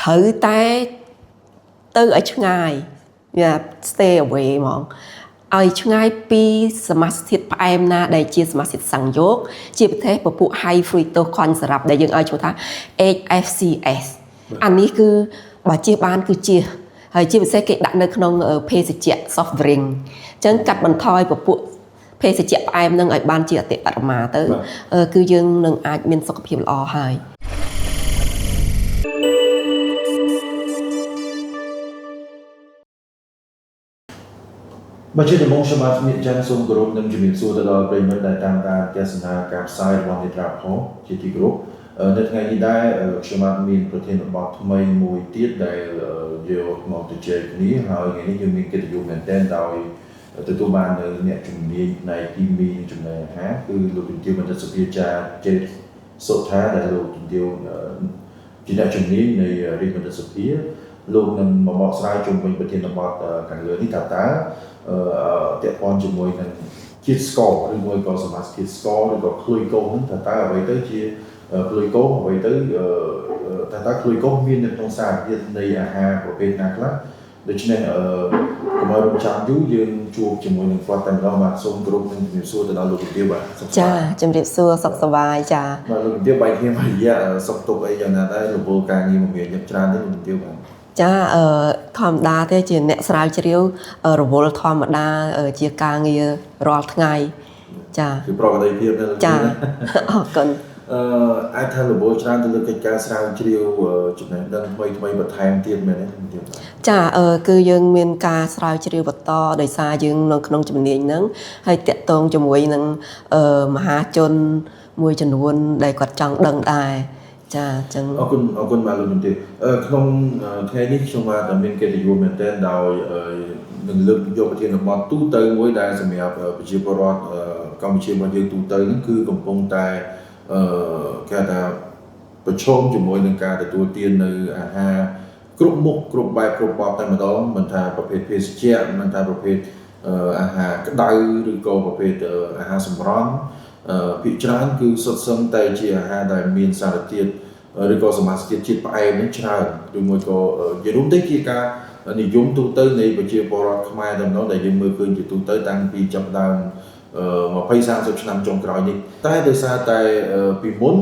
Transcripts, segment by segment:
thử té từ ở chung ngày stay away mong ai chung ngày pi smartit em na đại chia smartit sang dốc chia thế bộ phụ hay frito con sập đại dương ai chúng ta HFCS anhนี้คือbà chia banคือchiaហើយជាពិសេសគេដាក់នៅក្នុងភេសជ្ជៈ soft drink អញ្ចឹងកាត់បន្ថយពពួកភេសជ្ជៈផ្អែមនឹងឲ្យបានជាអតិបរមាទៅគឺយើងនឹងអាចមានសុខភាពល្អហើយបើជាដំណងខ្ញុំបាទមានចាំសូមគោរពនឹងជំរាបសួរទៅដល់ប្រិយមិត្តដែលតាមដានទស្សនាការផ្សាយរបស់នេត្រាផលជាទីគោរពនៅថ្ងៃនេះដែរខ្ញុំបាទមានប្រធានបទថ្មីមួយទៀតដែលយកមកជជែកគ្នាហើយថ្ងៃនេះយើងមានកិត្តិយសមែនទែនដោយទទួលបាននៅអ្នកជំនាញផ្នែកគីមីនិងចំណីអាហារគឺលោកជំទាវបណ្ឌិតសុភាចារ្យចេតសុថាដែលលោកជំទាវជាអ្នកជំនាញនៃរាជបណ្ឌិតសុភាលោកនឹងមកបកស្រាយជុំវិញប្រធានបទខាងលើនេះថាតើពាក់ព័ន្ធជាមួយនឹងជាតិស្ករឬមួយក៏សមាសជាតិស្ករឬក៏ក្លុយកូនថាតើអ្វីទៅជាក្លុយកូនអ្វីទៅថាតើក្លុយកូនមាននៅក្នុងសារធាតុនៃអាហារប្រភេទណាខ្លះដូច្នេះកុំឲ្យរំចាំយូរយើងជួបជាមួយនឹងគាត់តែម្ដងបាទសូមគោរពនឹងជំរាបសួរទៅដល់លោកជំទាវបាទចាជំរាបសួរសុខសប្បាយចាបាទលោកជំទាវបែកគ្នាមួយរយៈសុខទុក្ខអីយ៉ាងណាដែររវល់ការងារមកមានញឹកច្រើនទេលោកជំទាវបាទចាធម្មតាទេជាអ្នកស្រាវជ្រាវរវល់ធម្មតាជាការងាររាល់ថ្ងៃចាគឺប្រកបដោយភាពណាចាអរគុណអាចថារវល់ច្រើនទៅលើកិច្ចការស្រាវជ្រាវចំណេះដឹងថ្មីបន្ថែមទៀតមែនទេចាគឺយើងមានការស្រាវជ្រាវបន្តដោយសារយើងនៅក្នុងជំនាញហ្នឹងហើយតាក់ទងជាមួយនឹងមហាជនមួយចំនួនដែលគាត់ចង់ដឹងដែរចាអញ្ចឹងអរគុណបាទលោកជំទាវក្នុងថ្ងៃនេះខ្ញុំបាទមានកិត្តិយសមែនទែនដោយនឹងលើកយកប្រធានបទទូទៅមួយដែលសម្រាប់ប្រជាពលរដ្ឋកម្ពុជារបស់យើងទូទៅហ្នឹងគឺកំពុងតែគេថាប្រឈមជាមួយនឹងការទទួលទាននៅអាហារគ្រប់មុខគ្រប់បែបគ្រប់បបតែម្ដងមិនថាប្រភេទភេសជ្ជៈមិនថាប្រភេទអាហារក្តៅឬក៏ប្រភេទអាហារសម្រន់ភាគច្រើនគឺសុទ្ធសឹងតែជាអាហារដែលមានសារធាតុឬក៏សមាសធាតុជាតិផ្អែមនេះច្រើនឬមួយក៏ជារួមទៅជាការនិយមទូទៅនៃប្រជាពលរដ្ឋខ្មែរតែម្ដងដែលយើងមើលឃើញជាទូទៅតាំងពីចាប់ដើម20-30 ឆ្នាំចុងក្រោយនេះតែដោយសារតែពីមុន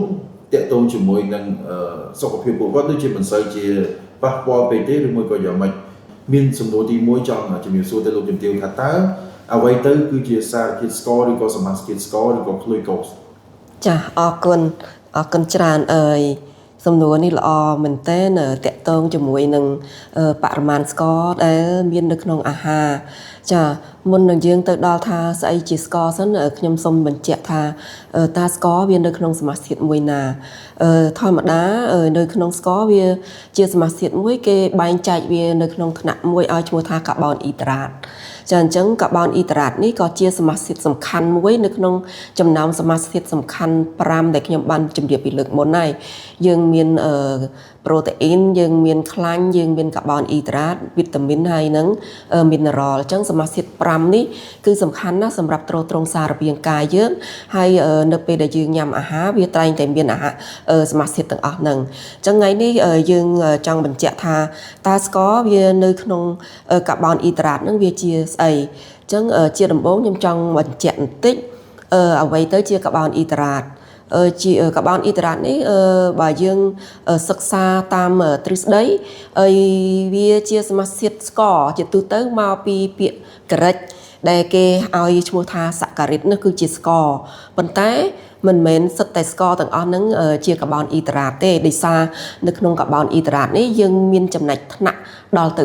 តាក់ទងជាមួយនឹងសុខភាពពួកគាត់ដូចជាមិនសូវជាប៉ះពាល់ពេកទេឬមួយក៏យ៉ាងម៉េចមានសំណួរទី1ចង់ជំរាបសួរទៅលោកជំទាវថាតើអ្វីទៅគឺជាសារធាតុស្ករឬក៏សមាសធាតុស្ករឬក៏ក្លូយកូសចាអរគុណច្រើនសំណួរនេះល្អមែនទែនតាក់ទងជាមួយនឹងបរិមាណស្ករដែលមាននៅក្នុងអាហារចាមុននឹងយើងទៅដល់ថាស្អីជាស្ករសិនខ្ញុំសូមបញ្ជាក់ថាតើស្ករវានៅក្នុងសមាសធាតុមួយណាធម្មតានៅក្នុងស្ករវាជាសមាសធាតុមួយគេបែងចែកវានៅក្នុងថ្នាក់មួយឲ្យឈ្មោះថាកាបូនអ៊ីដ្រាតចាអញ្ចឹងកាបូនអ៊ីដ្រាតនេះក៏ជាសមាសធាតុសំខាន់មួយនៅក្នុងចំណោមសមាសធាតុសំខាន់5ដែលខ្ញុំបានជម្រាបពីលើកមុនហើយយើងមានប្រូតេអ៊ីនយើងមានខ្លាញ់យើងមានកាបូនអ៊ីដ្រាតវីតាមីនហើយនឹងមីនេរ៉លអញ្ចឹងសមាសធាតុ5នេះគឺសំខាន់ណាស់សម្រាប់ទ្រទ្រង់សារពាង្គកាយយើងហើយនៅពេលដែលយើងញ៉ាំអាហារវាតែងតែមានអាហារសមាសធាតុទាំងអស់ហ្នឹងអញ្ចឹងថ្ងៃនេះយើងចង់បញ្ជាក់ថាតើស្ករវានៅក្នុងកាបូនអ៊ីដ្រាតហ្នឹងវាជាស្អីអញ្ចឹងជាដំបូងខ្ញុំចង់បញ្ជាក់បន្តិចអ្វីទៅជាកាបូនអ៊ីដ្រាតជាកាបូនអ៊ីដ្រាតនេះបើយើងសិក្សាតាមទ្រឹស្ដីវាជាសមាសធាតុស្ករជាទូទៅមកពីពាក្យក្រិចដែលគេឲ្យឈ្មោះថាសាការីតនោះគឺជាស្ករប៉ុន្តែមិនមែនសិតតែស្ករទាំងអស់ហ្នឹងជាកាបូនអ៊ីដ្រាតទេដោយសារនៅក្នុងកាបូនអ៊ីដ្រាតនេះយើងមានចំណែកថ្នាក់ដល់ទៅ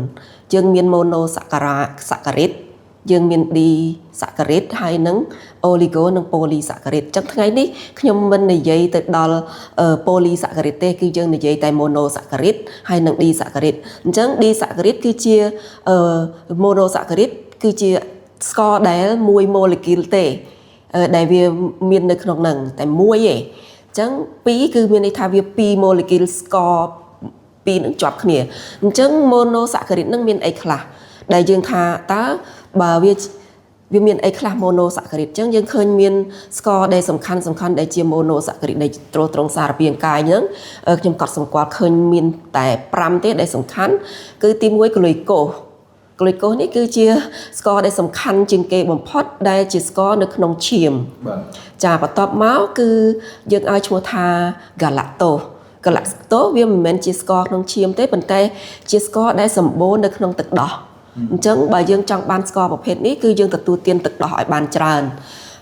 4យើងមានម៉ូណូសាការីតយើងមាន D សាការីតហើយនឹងអូលីហ្គូនិងប៉ូលីសាការីតអញ្ចឹងថ្ងៃនេះខ្ញុំមិននិយាយទៅដល់ប៉ូលីសាការីតទេគឺយើងនិយាយតែម៉ូណូសាការីតហើយនឹង D សាការីតអញ្ចឹង D សាការីតគឺជាម៉ូណូសាការីតគឺជាស្ករដែលមួយម៉ូលេគុលទេដែលវាមាននៅក្នុងហ្នឹងតែមួយទេអញ្ចឹង2គឺមានន័យថាវា2ម៉ូលេគុលស្ករ2នឹងជាប់គ្នាអញ្ចឹងម៉ូណូសាការីតហ្នឹងមានអីខ្លះដែលយើងថាតើបើវា វាមានអីខ្លះ monosaccharide ចឹងយើងឃើញមានស្ករដែលសំខាន់ដែលជា monosaccharide ដែលត្រួតត្រងសារពាង្គកាយហ្នឹងខ្ញុំកត់សម្គាល់ឃើញមានតែ5ទេដែលសំខាន់គឺទី1 glucose នេះគឺជាស្ករដែលសំខាន់ជាងគេបំផុតដែលជាស្ករនៅក្នុងឈាមចាបន្ទាប់មកគឺយើងឲ្យឈ្មោះថា galactose វាមិនមែនជាស្ករក្នុងឈាមទេប៉ុន្តែជាស្ករដែលសម្បូរនៅក្នុងទឹកដោះអញ្ចឹងបើយើងចង់បានស្ករប្រភេទនេះគឺយើងទទួលទានទឹកដោះឲ្យបានច្រើន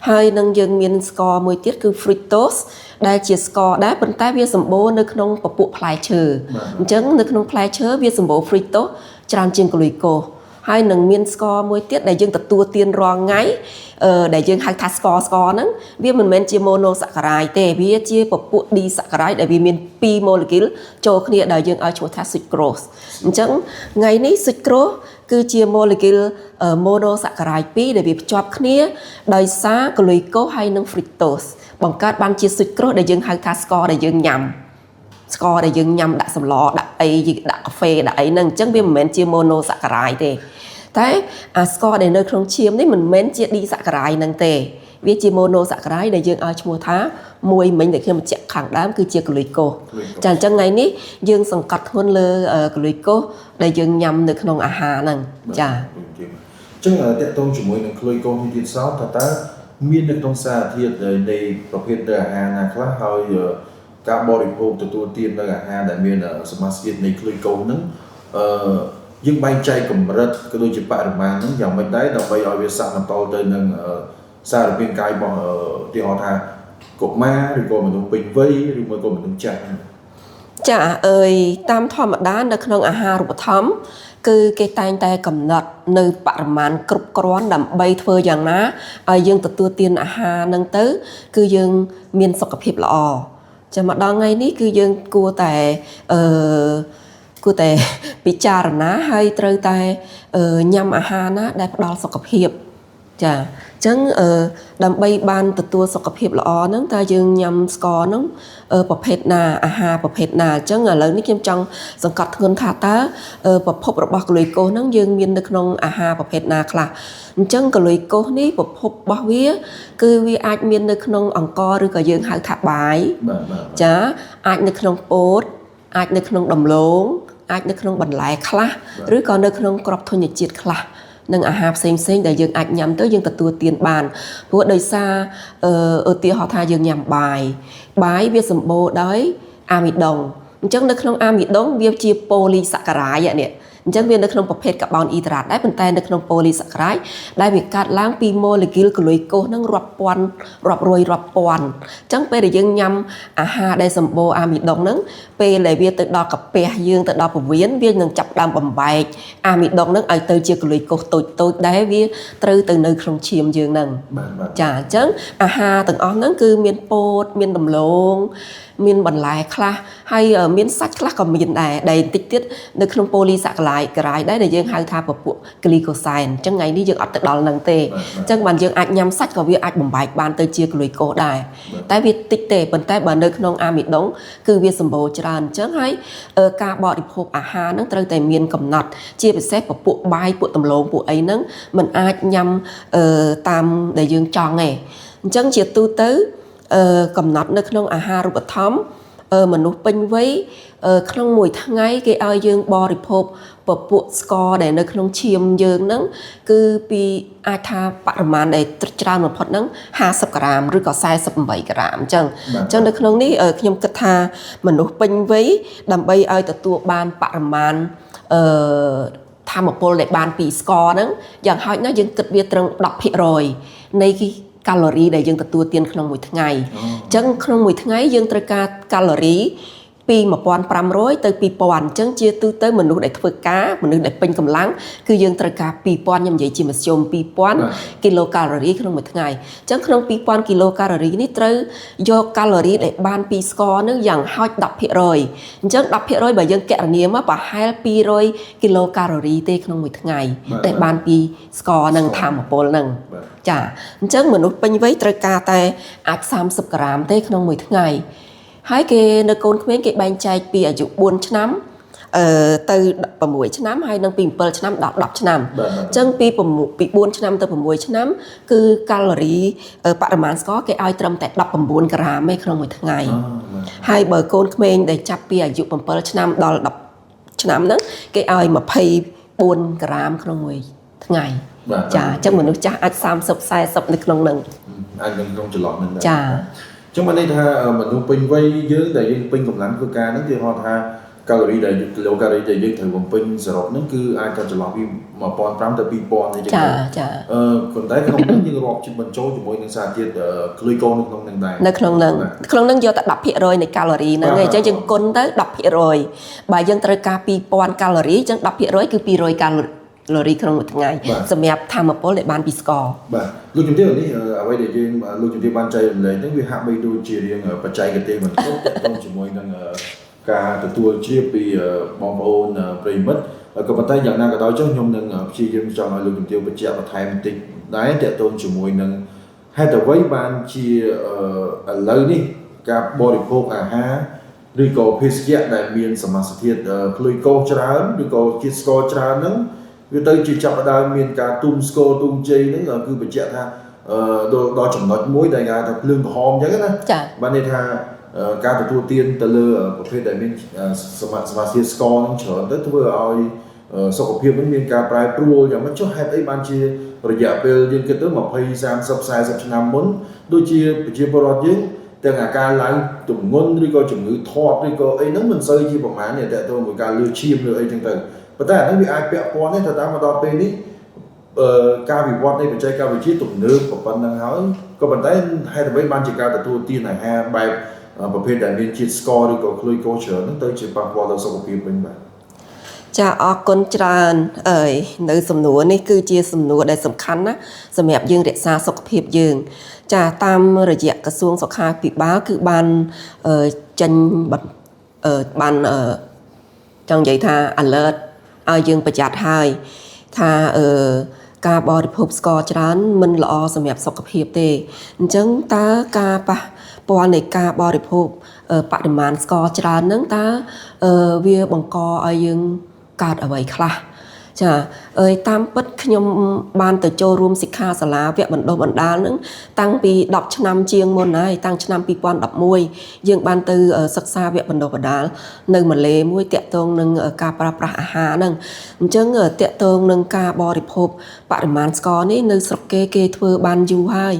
ហើយនឹងយើងមានស្ករមួយទៀតគឺ fructose ដែលជាស្ករដែរប៉ុន្តែវាសម្បូរនៅក្នុងពពួកផ្លែឈើអញ្ចឹងនៅក្នុងផ្លែឈើវាសម្បូរ fructose ច្រើនជាង glucose ហើយនឹងមានស្ករមួយទៀតដែលយើងទទួលទានរាល់ថ្ងៃដែលយើងហៅថាស្ករហ្នឹងវាមិនមែនជា monosaccharide ទេវាជាពពួក disaccharide ដែលវាមាន2 molecule ចូលគ្នាដែលយើងឲ្យឈ្មោះថា sucrose អញ្ចឹងថ្ងៃនេះ sucrose គឺជា molecule monosaccharide 2ដែលវាភ្ជាប់គ្នាដោយសារ glucose ហើយនិង fructose បង្កើតបានជា sucrose ដែលយើងហៅថាស្ករដែលយើងញ៉ាំដាក់សម្លដាក់អីដាក់កាហ្វេដាក់អីហ្នឹងអញ្ចឹងវាមិនមែនជា monosaccharide ទេតែអាស្ករដែលនៅក្នុងឈាមនេះមិនមែនជា disaccharide ហ្នឹងទេវាជា monosaccharide ដែលយើងឲ្យឈ្មោះថាមួយមិញដែលខ្ញុំបញ្ជាក់ខាងដើមគឺជា glucose ចាអញ្ចឹងថ្ងៃនេះយើងសង្កត់ធ្ងន់លើ glucose ដែលយើងញ៉ាំនៅក្នុងអាហារហ្នឹងចាអញ្ចឹងតកតងជាមួយនឹង glucose នេះទៀតសោតតើមាននៅក្នុងសារធាតុនៃប្រភេទអាហារណាខ្លះហើយការបរិភោគទទួលទាននៅអាហារដែលមានសមាសធាតុនៃ glucose ហ្នឹងយើងបែងចែកកម្រិតក៏ដូចជាបរិមាណហ្នឹងយ៉ាងម៉េចដែរដើម្បីឲ្យវាស័ក្តិសមទៅនឹងសារពាង្គកាយរបស់ឧទាហរណ៍ថាកុមារឬក៏មនុស្សពេញវ័យឬមួយក៏មនុស្សចាស់ចាតាមធម្មតានៅក្នុងអាហារូបត្ថម្ភគឺគេតែងតែកំណត់នៅបរិមាណគ្រប់គ្រាន់ដើម្បីធ្វើយ៉ាងណាឲ្យយើងទទួលទានអាហារហ្នឹងទៅគឺយើងមានសុខភាពល្អចាំមកដល់ថ្ងៃនេះគឺយើងគួរតែពិចារណាហើយត្រូវតែញ៉ាំអាហារណាដែលផ្ដល់សុខភាពចាអញ្ចឹងដើម្បីបានទទួលសុខភាពល្អហ្នឹងតើយើងញ៉ាំស្ករហ្នឹងប្រភេទណាអាហារប្រភេទណាអញ្ចឹងឥឡូវនេះខ្ញុំចង់សង្កត់ធ្ងន់ថាតើប្រភពរបស់ glucose ហ្នឹងយើងមាននៅក្នុងអាហារប្រភេទណាខ្លះអញ្ចឹង glucose នេះប្រភពរបស់វាគឺវាអាចមាននៅក្នុងអង្ករឬក៏យើងហៅថាបាយចាអាចនៅក្នុងពោតអាចនៅក្នុងដំឡូងអាចនៅក្នុងបន្លែខ្លះឬក៏នៅក្នុងគ្រាប់ធញ្ញជាតិខ្លះនឹងអាហារផ្សេងដែលយើងអាចញ៉ាំទៅយើងទទួលទានបានព្រោះដោយសារឧទាហរណ៍ថាយើងញ៉ាំបាយវាសម្បូរដោយអាមីដុងអញ្ចឹងនៅក្នុងអាមីដុងវាជា polysaccharide នេះអញ្ចឹងវានៅក្នុងប្រភេទកាបូនអ៊ីដ្រាតដែរប៉ុន្តែនៅក្នុង polysaccharide ដែលវាកាត់ឡើងពី molecule glucose ហ្នឹងរាប់ពាន់រាប់រយរាប់ពាន់អញ្ចឹងពេលដែលយើងញ៉ាំអាហារដែលសម្បូរអាមីដុងហ្នឹងពេលដែលវាទៅដល់កាពះយើងទៅដល់ពោះវៀនវានឹងចាប់ផ្ដើមបំបែកអាមីដុងហ្នឹងឲ្យទៅជា glucose តូចដែលវាត្រូវទៅនៅក្នុងឈាមយើងហ្នឹងចាអញ្ចឹងអាហារទាំងអស់ហ្នឹងគឺមានពោតមានដំឡូងមានបន្លែខ្លះហើយមានសាច់ខ្លះក៏មានដែរដែលតិចទៀតនៅក្នុង polysaccharide ដែរដែលយើងហៅថាពពួក glycoside អញ្ចឹងថ្ងៃនេះយើងអត់ទៅដល់ហ្នឹងទេអញ្ចឹងបានយើងអាចញ៉ាំសាច់ក៏វាអាចបំបែកបានទៅជា glucose ដែរតែវាតិចទេប៉ុន្តែបើនៅក្នុងអាមីដុងគឺវាសម្បូរច្រើនអញ្ចឹងហើយការបរិភោគអាហារហ្នឹងត្រូវតែមានកំណត់ជាពិសេសពពួកបាយពួកដំឡូងពួកអីហ្នឹងมันអាចញ៉ាំតាមដែលយើងចង់ទេអញ្ចឹងជាទូទៅកំណត់នៅក្នុងអាហារូបត្ថម្ភមនុស្សពេញវ័យក្នុងមួយថ្ងៃគេឲ្យយើងបរិភោគពពួកស្ករដែលនៅក្នុងឈាមយើងហ្នឹងគឺពីអាចថាបរិមាណដែលច្រើនបំផុតហ្នឹង50ក្រាមឬក៏48ក្រាមអញ្ចឹងនៅក្នុងនេះខ្ញុំគិតថាមនុស្សពេញវ័យដើម្បីឲ្យទទួលបានបរិមាណថាមពលដែលបានពីស្ករហ្នឹងយ៉ាងហោចណាស់យើងគិតវាត្រឹម 10% នៃកាឡូរីដែលយើងទទួលទានក្នុងមួយថ្ងៃអញ្ចឹងក្នុងមួយថ្ងៃយើងត្រូវការកាឡូរីពី1500ទៅ2000អញ្ចឹងជាទូទៅមនុស្សដែលធ្វើការមនុស្សដែលពេញកម្លាំងគឺយើងត្រូវការ2000ខ្ញុំនិយាយជាមធ្យម2000គីឡូកាឡូរីក្នុងមួយថ្ងៃអញ្ចឹងក្នុង2000គីឡូកាឡូរីនេះត្រូវយកកាឡូរីដែលបានពីស្ករនឹងយ៉ាងហោច 10% អញ្ចឹង 10% បើយើងគណនាមកប្រហែល200គីឡូកាឡូរីទេក្នុងមួយថ្ងៃដែលបានពីស្ករនឹងថាមពលនឹងចាអញ្ចឹងមនុស្សពេញវ័យត្រូវការតែអាច30ក្រាមទេក្នុងមួយថ្ងៃហើយគេនៅកូនក្មេងគេបែងចែកពីអាយុ4ឆ្នាំ ទៅ6ឆ្នាំហើយនឹងពី7ឆ្នាំដល់10ឆ្នាំអញ្ចឹងពី4ឆ្នាំទៅ6ឆ្នាំគឺកាឡូរីបរិមាណស្ករគេឲ្យត្រឹមតែ19ក្រាមឯក្នុងមួយថ្ងៃហើយបើកូនក្មេងដែលចាប់ពីអាយុ7ឆ្នាំដល់10ឆ្នាំហ្នឹងគេឲ្យ24ក្រាមក្នុងមួយថ្ងៃចាអញ្ចឹងមនុស្សចាស់អាច30 40នៅក្នុងហ្នឹងអាចនៅក្នុងចន្លោះហ្នឹងចាចឹងមកនេះថាមនុស្សពេញវ័យយើងដែលយើងពេញកម្លាំងធ្វើការហ្នឹងគេហៅថាកាឡូរីដែលគីឡូកាឡូរីដែលយើងត្រូវបំពេញសរុបហ្នឹងគឺអាចទៅចន្លោះពី1500ទៅ2000ទេចឹងចាប៉ុន្តែក្នុងហ្នឹងយើងរាប់ជិះបញ្ចូលជាមួយនឹងសារធាតុក្លូកូននៅក្នុងហ្នឹងដែរនៅក្នុងហ្នឹងយកតែ10%នៃកាឡូរីហ្នឹងឯងអញ្ចឹងយើងគុណទៅ10%បើយើងត្រូវការ2000កាឡូរីអញ្ចឹង10%គឺ200កាឡូរីក្នុងមួយថ្ងៃសម្រាប់ធម្មពលដែលបានពីស្ករបាទលោកជំទាវនេះអ្វីដែលយើងលោកជំទាវបានចែករំលែកហ្នឹងវាហាក់បីដូចជារៀងបច្ចេកទេសបន្តិចទាក់ទងជាមួយនឹងការទទួលជ្រាបពីបងប្អូនប្រិយមិត្តក៏ប៉ុន្តែយ៉ាងណាក៏ដោយចុះខ្ញុំនឹងព្យាយាមចង់ឲ្យលោកជំទាវបញ្ជាក់បន្ថែមបន្តិចដែរទាក់ទងជាមួយនឹងហេតុអ្វីបានជាឥឡូវនេះការបរិភោគអាហារឬក៏ភេសជ្ជៈដែលមានសមាសធាតុក្លូកូសច្រើនឬក៏ជាតិស្ករច្រើនហ្នឹងវាទៅជាចាប់ផ្ដើមមានការទុំស្គរទុំជ័យហ្នឹងគឺបញ្ជាក់ថាដល់ចំណុចមួយដែលគេហៅថាភ្លើងក្រហមអញ្ចឹងណាបានន័យថាការទទួលទានទៅលើប្រភេទដែលមានសមាសធាតុស្ករហ្នឹងច្រើនទៅធ្វើឲ្យសុខភាពនឹងមានការប្រែប្រួលយ៉ាងម៉េចចុះហេតុអីបានជារយៈពេលយើងគិតទៅ20 30 40ឆ្នាំមុនដូចជាប្រជាពលរដ្ឋយើងទាំងអាការឡើងទម្ងន់ឬក៏ជំងឺធាត់ឬក៏អីហ្នឹងមិនសូវជាប្រមាណទេតើទៅមួយការលឺឈាមឬអីចឹងទៅប៉ុន្តែអានេះវាអាចពាក់ព័ន្ធទេថាតាមមកដល់ពេលនេះការវិវត្តនៃបច្ចេកវិទ្យាទំនើបប៉ុណ្ណឹងហើយក៏ប៉ុន្តែហេតុអ្វីបានជាការទទួលទានអាហារបែបប្រភេទដែលមានជាតិស្ករឬក៏ក្លូកូសច្រើនហ្នឹងទៅជាប៉ះពាល់ដល់សុខភាពវិញបាទចាអរគុណច្រើននៅសំណួរនេះគឺជាសំណួរដែលសំខាន់ណាសម្រាប់យើងរក្សាសុខភាពយើងចាតាមរយៈក្រសួងសុខាភិបាលគឺបានចេញបានចង់និយាយថា alert ឲ្យយើងប្រយ័ត្នហើយថាការបរិភោគស្ករច្រើនមិនល្អសម្រាប់សុខភាពទេអញ្ចឹងតើការប៉ះពាល់នៃការបរិភោគបរិមាណស្ករច្រើនហ្នឹងតើវាបង្កឲ្យយើងកើតអ្វីខ្លះចាតាមពិតខ្ញុំបានទៅចូលរួមសិក្ខាសាលាវគ្គបណ្ដុះបណ្ដាលហ្នឹងតាំងពី10ឆ្នាំជាងមុនហើយតាំងឆ្នាំ2011យើងបានទៅសិក្សាវគ្គបណ្ដុះបណ្ដាលនៅម៉ាឡេមួយតាក់ទងនឹងការប្រើប្រាស់អាហារហ្នឹងអញ្ចឹងតាក់ទងនឹងការបរិភោគបរិមាណស្ករនេះនៅស្រុកគេធ្វើបានយូរហើយ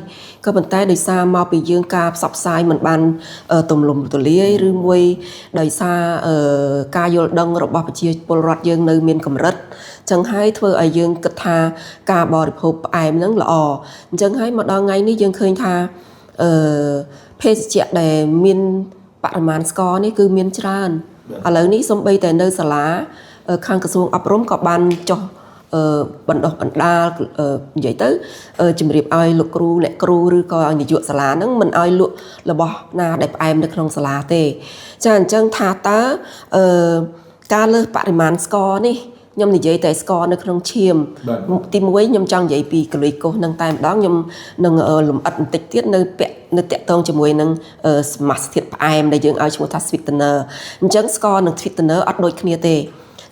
ក៏ប៉ុន្តែដោយសារមកពីយើងការផ្សព្វផ្សាយមិនបានទូលំទូលាយឬមួយដោយសារការយល់ដឹងរបស់ប្រជាពលរដ្ឋយើងនៅមានកម្រិតចឹងហើយធ្វើឲ្យយើងគិតថាការបរិភោគផ្អែមហ្នឹងល្អអញ្ចឹងហើយមកដល់ថ្ងៃនេះយើងឃើញថាភេសជ្ជៈដែលមានបរិមាណស្ករនេះគឺមានច្រើនឥឡូវនេះសូម្បីតែនៅសាលាខាងក្រសួងអប់រំក៏បានចុះបណ្ដុះបណ្ដាលនិយាយទៅជំរាបឲ្យលោកគ្រូអ្នកគ្រូឬក៏ឲ្យនាយកសាលាហ្នឹងមិនឲ្យលក់របស់ណាដែលផ្អែមនៅក្នុងសាលាទេចាអញ្ចឹងថាតើការលើសបរិមាណស្ករនេះខ្ញុំនិយាយតែស្ករនៅក្នុងឈាមទី1ខ្ញុំចង់និយាយពីក្លូកូសនឹងតែម្ដងខ្ញុំនឹងលំអិតបន្តិចទៀតនៅតាក់ទងជាមួយនឹងសមាសធាតុផ្អែមដែលយើងឲ្យឈ្មោះថា sweetener អញ្ចឹងស្ករនិង sweetener អត់ដូចគ្នាទេ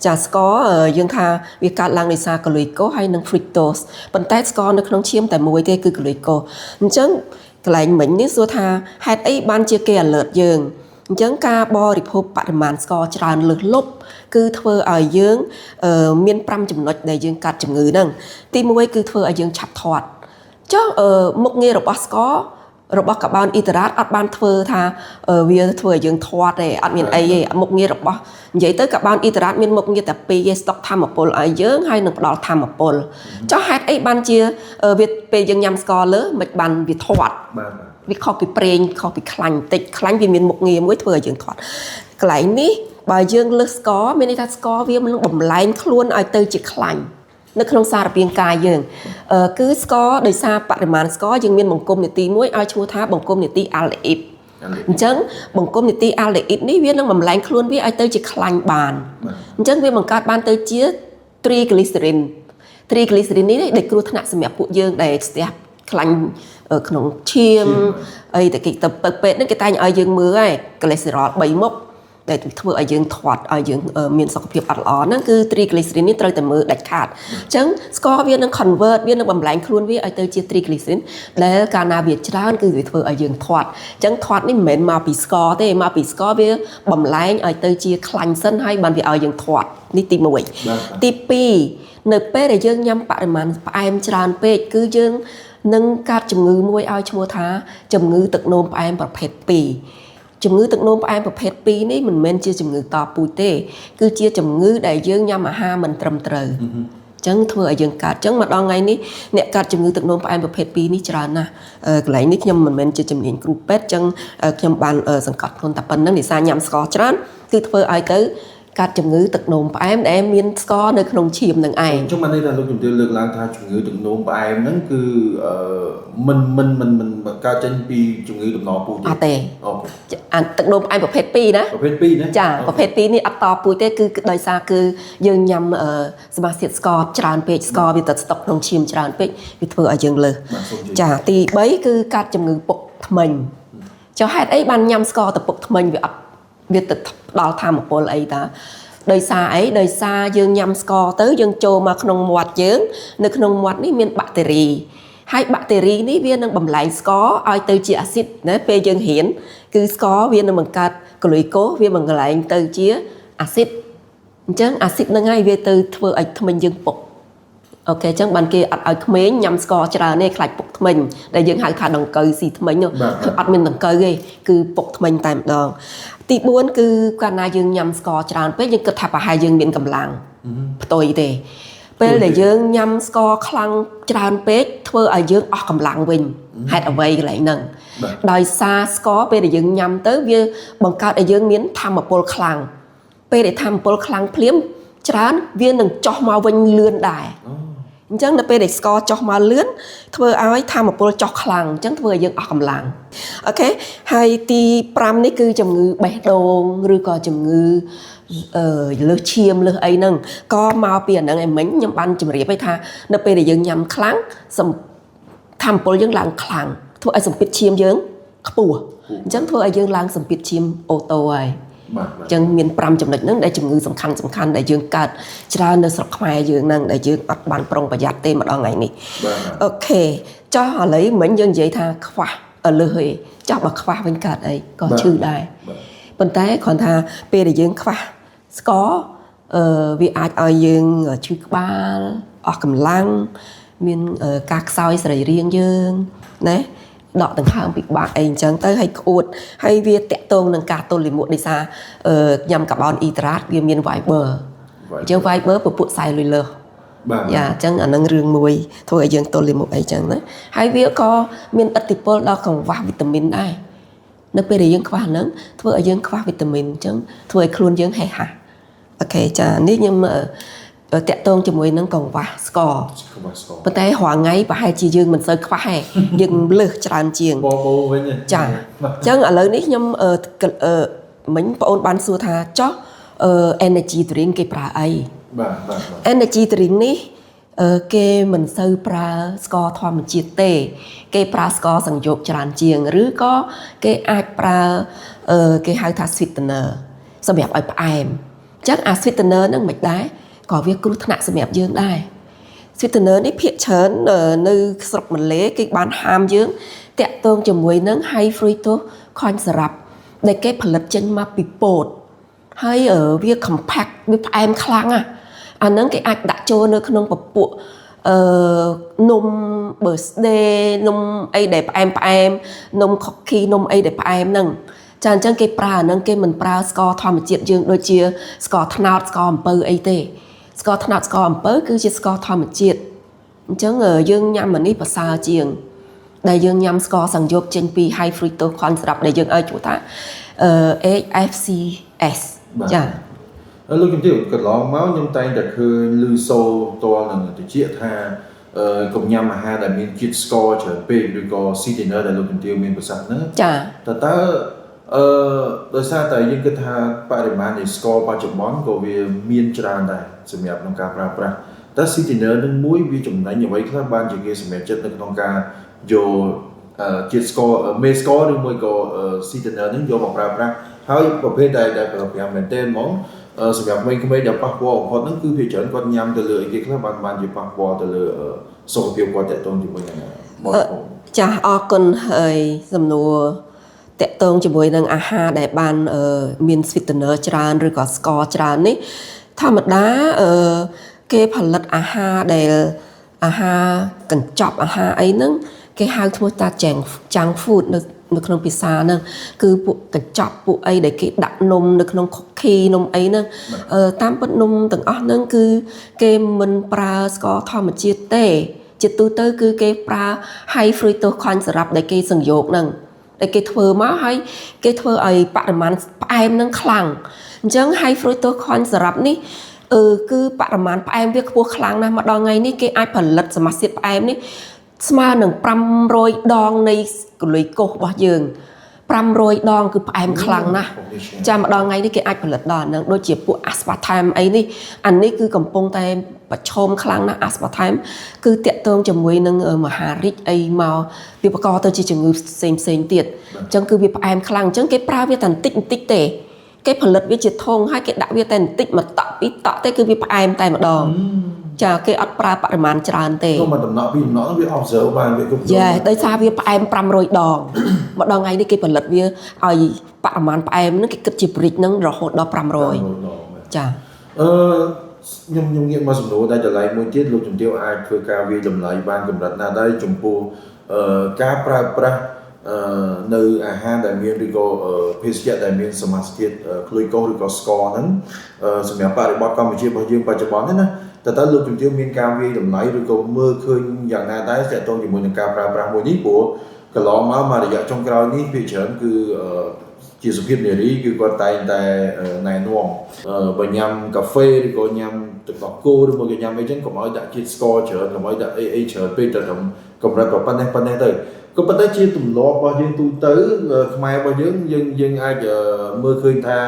ចាស្ករយើងថាវាកើតឡើងដោយសារក្លូកូសហើយនិង fructose ប៉ុន្តែស្ករនៅក្នុងឈាមតែមួយទេគឺក្លូកូសអញ្ចឹងកន្លែងមិញនេះសួរថាហេតុអីបានជាគេ alert យើងអញ្ចឹងការបរិភោគបរិមាណស្ករច្រើនលើសលប់គឺធ្វើឲ្យយើងមាន5ចំណុចដែលយើងកាត់ជំងឺហ្នឹងទី1គឺធ្វើឲ្យយើងឆាប់ធាត់ចុះមុខងាររបស់ស្កររបស់កាបូនអ៊ីតារ៉ាតអត់បានធ្វើថាវាធ្វើឲ្យយើងធាត់ទេអត់មានអីទេមុខងាររបស់និយាយទៅកាបូនអ៊ីតារ៉ាតមានមុខងារតែ2ទេស្តុកធម្មពលឲ្យយើងហើយនឹងផ្ដល់ធម្មពលចុះហេតុអីបានជាវាពេលយើងញ៉ាំស្ករលើមិនបានវាធាត់វាខុសពីប្រេងខុសពីខ្លាញ់បន្តិចខ្លាញ់វាមានមុខងារមួយធ្វើឲ្យយើងធាត់កន្លែងនេះបើយើងលើសស្ករមានន័យថាស្ករវាមិនបំលែងខ្លួនឲ្យទៅជាខ្លាញ់នៅក្នុងសារពាង្គកាយយើងគឺស្ករដោយសារបរិមាណស្ករយើងមានបង្គំនីតិមួយឲ្យឈ្មោះថាបង្គំនីតិអាល់ដេអ៊ីតអញ្ចឹងបង្គំនីតិអាល់ដេអ៊ីតនេះវានឹងបំលែងខ្លួនវាឲ្យទៅជាខ្លាញ់បានអញ្ចឹងវាបង្កើតបានទៅជា triglycerin នេះដែលគ្រោះថ្នាក់សម្រាប់ពួកយើងដែលស្ទះខ្លាញ់ក្នុងឈាមអីតែគេទៅពេទ្យនេះគេតែងឲ្យយើងមើលហើយកូលេស្តេរ៉ុល3មុខ ដែលធ្វើឲ្យយើងធាត់ឲ្យយើងមានសុខភាពអត់ល្អហ្នឹងគឺ triglycerin នេះត្រូវតែមើលដាច់ខាតអញ្ចឹងស្ករវានឹង convert វានឹងបំលែងខ្លួនវាឲ្យទៅជា triglycerin ដែលកាលណាវាច្រើនគឺវាធ្វើឲ្យយើងធាត់អញ្ចឹងធាត់នេះមិនមែនមកពីស្ករទេមកពីស្ករវាបំលែងឲ្យទៅជាខ្លាញ់សិនហើយបានវាឲ្យយើងធាត់នេះទី1ទី2នៅពេលដែលយើងញ៉ាំបរិមាណផ្អែមច្រើនពេកគឺយើងនឹងកើតជំងឺមួយឲ្យឈ្មោះថាជំងឺទឹកនោមផ្អែមប្រភេទ2ជំងឺទឹកនោមផ្អែមប្រភេទ2នេះមិនមែនជាជំងឺតពូជទេគឺជាជំងឺដែលយើងញ៉ាំអាហារមិនត្រឹមត្រូវចឹងធ្វើឲ្យយើងកើតចឹងមកដល់ថ្ងៃនេះអ្នកកើតជំងឺទឹកនោមផ្អែមប្រភេទ2នេះច្រើនណាស់កន្លែងនេះខ្ញុំមិនមែនជាជំនាញគ្រូពេទ្យចឹងខ្ញុំបានសង្កត់ខ្លួនតែប៉ុណ្្នឹងដោយសារញ៉ាំស្ករច្រើនគឺធ្វើឲ្យទៅកើតជំងឺទឹកនោមផ្អែមដែលមានស្ករនៅក្នុងឈាមនឹងឯងចឹងបានន័យថាលោកជំទាវលើកឡើងថាជំងឺទឹកនោមផ្អែមហ្នឹងគឺមិនកើតចេញពីជំងឺដំណពូជទេអត់ទេអូខេអាទឹកនោមផ្អែមប្រភេទ2ណាប្រភេទ2ណាចាប្រភេទ2នេះអត់តពូជទេគឺដោយសារគឺយើងញ៉ាំសមាសធាតុស្ករច្រើនពេកស្ករវាទៅស្តុកក្នុងឈាមច្រើនពេកវាធ្វើឲ្យយើងលើសចាទី3គឺកាត់ជំងឺពុកធ្មេញចុះហេតុអីបានញ៉ាំស្ករទៅពុកធ្មេញវាអត់វាទៅផ្ដល់ធម៌ពលអីតាដោយសារអីដោយសារយើងញ៉ាំស្ករទៅយើងចូលមកក្នុងមាត់យើងនៅក្នុងមាត់នេះមានបាក់តេរីហើយបាក់តេរីនេះវានឹងបំលែងស្ករឲ្យទៅជាអាស៊ីតណាពេលយើងរៀនគឺស្ករវានឹងបង្កើតក្លូកូសវាបំលែងទៅជាអាស៊ីតអញ្ចឹងអាស៊ីតហ្នឹងហើយវាទៅធ្វើឲ្យធ្មេញយើងពុកអូខេអញ្ចឹងបានគេអត់ឲ្យក្មេងញ៉ាំស្ករច្រើនទេខ្លាចពុកធ្មេញដែលយើងហៅថាដង្កូវស៊ីធ្មេញនោះអត់មានដង្កូវទេគឺពុកធ្មេញតែម្ដងទី4គឺកាលណាយើងញ៉ាំស្ករច្រើនពេកយើងគិតថាប្រហែលយើងមានកម្លាំងផ្ទុយទេពេលដែលយើងញ៉ាំស្ករខ្លាំងច្រើនពេកធ្វើឲ្យយើងអស់កម្លាំងវិញហេតុអ្វីកន្លែងហ្នឹងដោយសារស្ករពេលដែលយើងញ៉ាំទៅវាបង្កើតឲ្យយើងមានថាមពលខ្លាំងពេលដែលថាមពលខ្លាំងភ្លាមច្រើនវានឹងចុះមកវិញលឿនដែរអញ្ចឹងដល់ពេលដែលស្ករចុះមកលឿនធ្វើឲ្យថាមពលចុះខ្លាំងអញ្ចឹងធ្វើឲ្យយើងអស់កម្លាំងអូខេហើយទី5នេះគឺជំងឺបេះដូងឬក៏ជំងឺលើសឈាមលើសអីហ្នឹងក៏មកពីអាហ្នឹងឯមិញខ្ញុំបានជម្រាបឲ្យថានៅពេលដែលយើងញ៉ាំខ្លាំងថាមពលយើងឡើងខ្លាំងធ្វើឲ្យសម្ពាធឈាមយើងខ្ពស់អញ្ចឹងធ្វើឲ្យយើងឡើងសម្ពាធឈាមអូតូហើយអញ្ចឹងមាន5ចំណុចហ្នឹងដែលជំងឺសំខាន់ដែលយើងកើតច្រើននៅស្រុកខ្មែរយើងហ្នឹងដែលយើងអត់បានប្រុងប្រយ័ត្នទេម្ដងថ្ងៃនេះអូខេចុះឥឡូវមិញយើងនិយាយថាខ្វះលើសឯងចុះបើខ្វះវិញកើតអីក៏ឈឺដែរប៉ុន្តែគ្រាន់ថាពេលដែលយើងខ្វះស្ករវាអាចឲ្យយើងឈឺក្បាលអស់កម្លាំងមានការខ្សោយសរីរាង្គយើងណាដកដង្ហើមពិបាកអីអញ្ចឹងទៅហើយក្អួតហើយវាតាក់ទងនឹងការទល់លាមកដោយសារញ៉ាំកាបូនអ៊ីដ្រាតវាមាន fiber អញ្ចឹង fiber ពពួក cellulose បាទយ៉ាអញ្ចឹងអានឹងរឿងមួយធ្វើឲ្យយើងទល់លាមកអីចឹងណាហើយវាក៏មានឥទ្ធិពលដល់កង្វះវីតាមីនដែរនៅពេលដែលយើងខ្វះហ្នឹងធ្វើឲ្យយើងខ្វះវីតាមីនអញ្ចឹងធ្វើឲ្យខ្លួនយើងហេះហាស់អូខេចានេះខ្ញុំតាក់ទងជាមួយនឹងកង្វះស្ករប៉ុន្តែរាល់ថ្ងៃប្រហែលជាយើងមិនសូវខ្វះទេយើងលើសច្រើនជាងបបោវិញចាអញ្ចឹងឥឡូវនេះខ្ញុំមិញបងអូនបានសួរថាចុះenergy drink គេប្រើអីបាទ energy drink នេះគេមិនសូវប្រើស្ករធម្មជាតិទេគេប្រើស្ករសង្យោគច្រើនជាងឬក៏គេអាចប្រើគេហៅថា sweetener សម្រាប់ឲ្យផ្អែមអញ្ចឹងអា sweetener ហ្នឹងមិនដែរក៏វាគ្រោះថ្នាក់សម្រាប់យើងដែរ sweetener នេះភាគច្រើននៅស្រុកម៉ាឡេគេបានហាមយើងតាក់ទងជាមួយនឹង high fructose corn syrup ដែលគេផលិតចេញមកពីពោតហើយវា compact វាផ្អែមខ្លាំងអាហ្នឹងគេអាចដាក់ចូលនៅក្នុងពពួកនំ birthday នំអីដែលផ្អែមនំ cookie នំអីដែលផ្អែមហ្នឹងចាអញ្ចឹងគេប្រើអាហ្នឹងគេមិនប្រើស្ករធម្មជាតិយើងដូចជាស្ករត្នោតស្ករអំពៅអីទេស្ករត្នោតស្ករអំពៅគឺជាស្ករធម្មជាតិអញ្ចឹងយើងញ៉ាំអានេះប្រសើរជាងដែលយើងញ៉ាំស្ករសង្យោគចេញពី high fructose corn syrup ដែលយើងឲ្យជួថាHFCS ចាលោកជំទាវកន្លងមកខ្ញុំតែងតែឃើញឮសូរតលនឹងតិចថាកុំញ៉ាំអាហារដែលមានជាតិស្ករច្រើនពេកឬក៏ sweetener ដែលលោកជំទាវមានប្រសាសន៍ហ្នឹងចាតើដោយសារតែយើងគិតថាបរិមាណនៃស្ករបច្ចុប្បន្នក៏វាមានច្រើនដែរសម្រាប់ក្នុងការប្រើប្រាស់តែ sweetener នឹងមួយវាចំណេញអ្វីខ្លះបានជាគេសម្រេចចិត្តនៅក្នុងការយកជាតិស្ករមេស្ករឬមួយក៏ sweetener នឹងយកមកប្រើប្រាស់ ហើយប្រភេទដែលប្រភេទមែនទែនហ្មងសម្រាប់ក្មេងៗដែលប៉ះពាល់បំផុតហ្នឹងគឺភាគច្រើនគាត់ញ៉ាំទៅលើអីគេខ្លះបានជាប៉ះពាល់ទៅលើសុខភាពគាត់តាក់ទងជាមួយនឹងបរិភោគ ចាស់អរគុណហើយសំណួរតកតងជាមួយនឹងអាហារដែលបានមាន sweetener ច្រើនឬក៏ស្ករច្រើននេះធម្មតាគេផលិតអាហារដែលអាហារកញ្ចប់អាហារអីហ្នឹងគេហៅឈ្មោះថា junk food នៅក្នុងភាសាហ្នឹងគឺពួកកញ្ចប់ពួកអីដែលគេដាក់នំនៅក្នុង cookie នំអីហ្នឹងតាមពិតនំទាំងអស់ហ្នឹងគឺគេមិនប្រើស្ករធម្មជាតិទេជាទូទៅគឺគេប្រើ high fructose corn syrup ដែលគេសង្យោគហ្នឹងដែលគេធ្វើមកហើយគេធ្វើឲ្យបរិមាណផ្អែមហ្នឹងខ្លាំងអញ្ចឹង high fructose corn syrup នេះគឺបរិមាណផ្អែមវាខ្ពស់ខ្លាំងណាស់ម្ដងថ្ងៃនេះគេអាចផលិតសមាសជាតិផ្អែមនេះស្មើនឹង500ដងនៃកលុយកោសរបស់យើង500ដងគឺផ្អែមខ្លាំងណាស់ចាំម្ដងថ្ងៃនេះគេអាចផលិតដល់ហ្នឹងដូចជាពួក aspartame អីនេះអានេះគឺកំពុងតែប្រឈមខ្លាំងណាស់ aspartame គឺតាក់ទងជាមួយនឹងមហារីកអីមកវាបង្កទៅជាជំងឺផ្សេងទៀតអញ្ចឹងគឺវាផ្អែមខ្លាំងអញ្ចឹងគេប្រើវាតែបន្តិចទេគេផលិតវាជាធុងហើយគេដាក់វាតែបន្តិចមួយតក់ពីរតក់ទេគឺវាផ្អែមតែម្ដងចាគេអត់ប្រើបរិមាណច្រើនទេក៏មកដំណក់ពីដំណក់វា observe បានវាគ្រប់យ៉ាដោយសារវាផ្អែម500ដងម្ដងថ្ងៃនេះគេផលិតវាឲ្យបរិមាណផ្អែមហ្នឹងគេគិតជាព្រិចហ្នឹងរហូតដល់500ចាខ្ញុំងាកមកសំណួរដែលចម្លែកមួយទៀតលោកជំទាវអាចធ្វើការវាយតម្លៃបានកម្រិតណាដែរចំពោះការប្រើប្រាស់នៅអាហារដែលមានឬក៏ភេសជ្ជៈដែលមានសមាសជាតិក្លូកូសឬក៏ស្ករហ្នឹងសម្រាប់បរិបទកម្ពុជារបស់យើងបច្ចុប្បន្ននេះណាតើលោកជំទាវមានការវាយតម្លៃឬក៏មើលឃើញយ៉ាងណាដែរទាក់ទងជាមួយនឹងការប្រើប្រាស់មួយនេះព្រោះកន្លងមករយៈចុងក្រោយនេះភាគច្រើនគឺជាសុភាពនារីគឺគាត់តែងតែណែនាំបើញ៉ាំកាហ្វេឬក៏ញ៉ាំទឹកដោះគោឬមកញ៉ាំអីចឹងកុំឲ្យដាក់ជាតិស្ករច្រើនកុំឲ្យដាក់អីច្រើនពេកទៅត្រឹមកម្រិតប៉ុណ្ណេះទៅក៏ប៉ុន្តែជាទម្លាប់របស់យើងទូទៅខ្មែររបស់យើងអាចមើលឃើញថា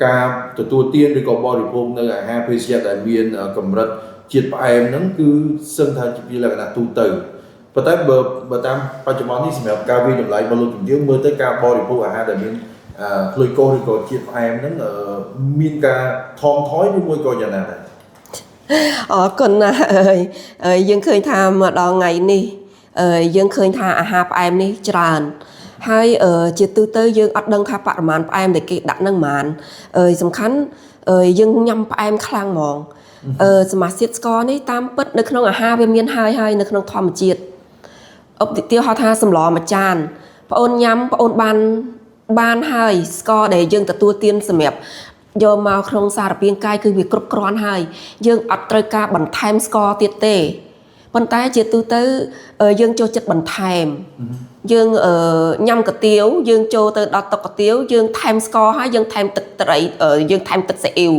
ការទទួលទានឬក៏បរិភោគនៅអាហារភេសជ្ជៈដែលមានកម្រិតជាតិផ្អែមហ្នឹងគឺសឹងថាជាលក្ខណៈទូទៅប៉ុន្តែបើតាមបច្ចុប្បន្ននេះសម្រាប់ការវិតម្លៃរបស់លោកជំទាវមើលទៅការបរិភោគអាហារដែលមានក្លូកូសឬក៏ជាតិផ្អែមហ្នឹងមានការថមថយឬមួយក៏យ៉ាងណាដែរអរគុណណាស់យើងឃើញថាម្ដងថ្ងៃនេះយើងឃើញថាអាហារផ្អែមនេះច្រើនហើយជាទូទៅយើងអត់ដឹងថាបរិមាណផ្អែមដែលគេដាក់នឹងប៉ុន្មានសំខាន់យើងញ៉ាំផ្អែមខ្លាំងហ្មងសមាសជាតិស្ករនេះតាមពិតនៅក្នុងអាហារវាមានហើយនៅក្នុងធម្មជាតិឧទាហរណ៍ថាសម្លមួយចានបងអូនញ៉ាំបងអូនបានហើយស្ករដែលយើងទទួលទានសម្រាប់យកមកក្នុងសារពាង្គកាយគឺវាគ្រប់គ្រាន់ហើយយើងអត់ត្រូវការបន្ថែមស្ករទៀតទេប៉ុន្តែជាទូទៅយើងចូលចិត្តបន្ថែមយើងញ៉ាំកាទៀវយើងចូលទៅដល់តុកាទៀវយើងថែមស្ករហើយយើងថែមទឹកត្រីយើងថែមទឹកស៊ីអ៊ីវ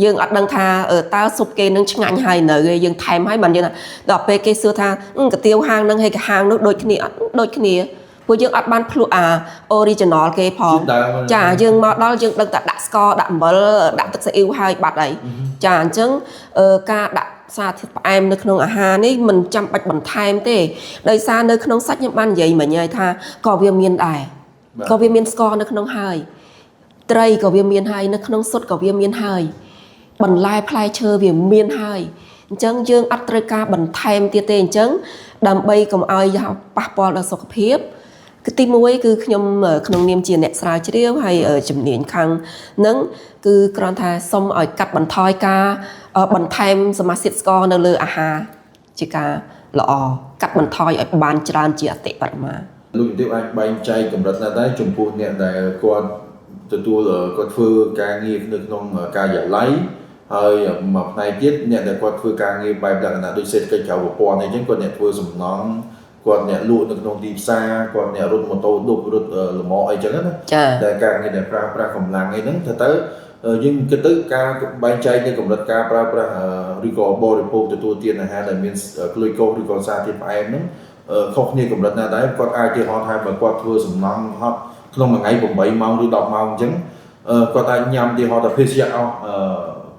យើងអត់ដឹងថាតើស៊ុបគេនឹងឆ្ងាញ់ហើយនៅយើងថែមហើយមិនយើងដល់ពេលគេសួរថាកាទៀវហាងហ្នឹងហើយហាងនោះដូចគ្នាអត់ដូចគ្នាព្រោះយើងអត់បានភ្លក់original គេផងចាយើងមកដល់យើងដឹងតែដាក់ស្ករដាក់អំបិលដាក់ទឹកស៊ីអ៊ីវហើយបាត់ហើយចាអញ្ចឹងការដាក់សារធាតុផ្អែមនៅក្នុងអាហារនេះមិនចាំបាច់បន្ថែមទេដោយសារនៅក្នុងសាច់ខ្ញុំបាននិយាយមិញហើយថាក៏វាមានដែរក៏វាមានស្ករនៅក្នុងហើយត្រីក៏វាមានហើយនៅក្នុងស៊ុតក៏វាមានហើយបន្លែផ្លែឈើវាមានហើយអញ្ចឹងយើងអត់ត្រូវការបន្ថែមទៀតទេអញ្ចឹងដើម្បីកុំឲ្យប៉ះពាល់ដល់សុខភាពគឺទី1គឺខ្ញុំក្នុងនាមជាអ្នកស្រាវជ្រាវហើយជំនាញខាងហ្នឹងគឺគ្រាន់តែសុំឲ្យកាត់បន្ថយការបន្ថែមសមាសជាតិស្ករនៅលើអាហារជាការល្អកាត់បន្ថយឲ្យបានច្រើនជាអតិបរមាលោកជំទាវអាចបែងចែកកម្រិតណាដែរចំពោះអ្នកដែលគាត់ធ្វើការងារនៅក្នុងការិយាល័យហើយមួយផ្នែកទៀតអ្នកដែលគាត់ធ្វើការងារបែបលក្ខណៈដូចសេដ្ឋកិច្ចក្រៅប្រព័ន្ធអីចឹងគាត់អ្នកធ្វើសំណង់គាត់អ្នកលក់នៅក្នុងទីផ្សារគាត់អ្នករត់ម៉ូតូឌុបរត់លម៉អីចឹងណាតែការងារដែលប្រើប្រាស់កម្លាំងអីហ្នឹងទៅយើងគិតទៅការបែងចែកនៅកម្រិតការប្រើប្រាស់ឬក៏បរិភោគទទួលទានអាហារដែលមានក្លូកូសឬក៏សារធាតុផ្អែមហ្នឹងខុសគ្នាកម្រិតណាដែរគាត់អាចទីហោថាបើគាត់ធ្វើសំណង់ហត់ក្នុងមួយថ្ងៃ8ម៉ោងឬ10ម៉ោងអញ្ចឹងគាត់អាចញ៉ាំទីហោថាភេសជ្ជៈអស់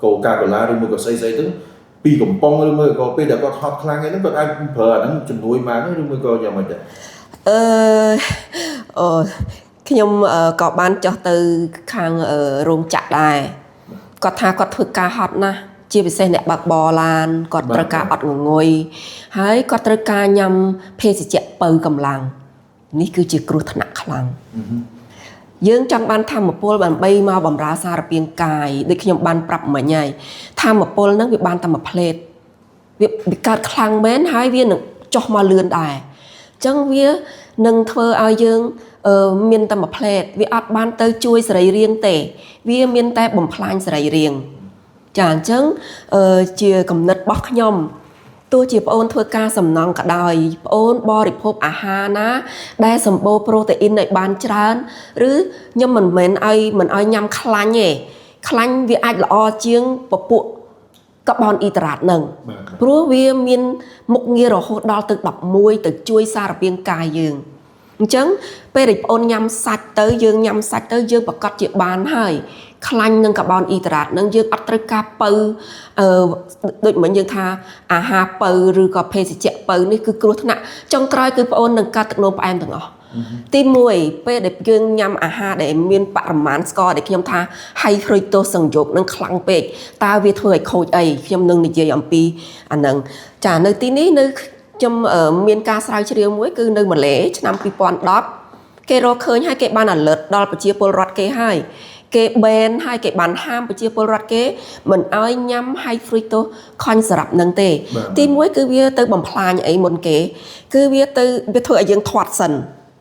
កូកាកូឡាឬមួយក៏ស្អីទៅពីកំប៉ុងឬមួយក៏ពេលដែលគាត់ហត់ខ្លាំងហ្នឹងគាត់អាចប្រើអាហ្នឹងជំនួយបានឬមួយក៏យ៉ាងម៉េចដែរ ខ្ញុំក៏បានចុះទៅខាងរោងចក្រដែរគាត់ថាគាត់ធ្វើការហត់ណាស់ជាពិសេសអ្នកបើកបរឡានគាត់ត្រូវការអត់ងងុយហើយគាត់ត្រូវការញ៉ាំភេសជ្ជៈបើកម្លាំងនេះគឺជាគ្រោះថ្នាក់ខ្លាំងយើងចង់បានធម្មពលដើម្បីមកបម្រើសារពាង្គកាយដូចខ្ញុំបានប្រាប់មិញហើយធម្មពលហ្នឹងវាបានតែមួយផ្លេតវាកើតខ្លាំងមែនហើយវានឹងចុះមកលឿនដែរអញ្ចឹងវានឹងធ្វើឲ្យយើងមានតែមួយផ្លេតវាអត់បានទៅជួយសរីរាង្គទេវាមានតែបំផ្លាញសរីរាង្គចាអញ្ចឹងជាគំនិតរបស់ខ្ញុំទោះជាប្អូនធ្វើការសំណង់ក៏ដោយប្អូនបរិភោគអាហារណាដែលសម្បូរប្រូតេអ៊ីនឲ្យបានច្រើនឬខ្ញុំមិនមែនឲ្យញ៉ាំខ្លាញ់ទេខ្លាញ់វាអាចល្អជាងពពួកកាបូនអ៊ីដ្រាតនឹងព្រោះវាមានមុខងាររហូតដល់ទៅ11ទៅជួយសារពាង្គកាយយើងអញ្ចឹងពេលដែលប្អូនញ៉ាំសាច់ទៅយើងញ៉ាំសាច់ទៅយើងប្រកាសជាបានហើយខ្លាញ់នឹងកាបូនអ៊ីដ្រាតនឹងយើងអត់ត្រូវការពៅដូចមិញយើងថាអាហារពៅឬក៏ភេសជ្ជៈពៅនេះគឺគ្រោះថ្នាក់ចុងក្រោយគឺប្អូននឹងកើតទឹកនោមផ្អែមទាំងអស់ទី1ពេលដែលយើងញ៉ាំអាហារដែលមានបរិមាណស្ករដែលខ្ញុំថា high fructose សង្យោគនឹងខ្លាំងពេកតើវាធ្វើឲ្យខូចអីខ្ញុំនឹងនិយាយអំពីអាហ្នឹងចានៅទីនេះនៅខ្ញុំមានការស្រាវជ្រាវមួយគឺនៅម៉ាឡេឆ្នាំ2010គេរកឃើញហើយគេបាន alert ដល់ប្រជាពលរដ្ឋគេហើយគេ ban ហើយគេបានហាមប្រជាពលរដ្ឋគេមិនឲ្យញ៉ាំ high fructose corn syrup នឹងទេទី1គឺវាទៅបំផ្លាញអីមុនគេគឺវាធ្វើឲ្យយើងធាត់សិន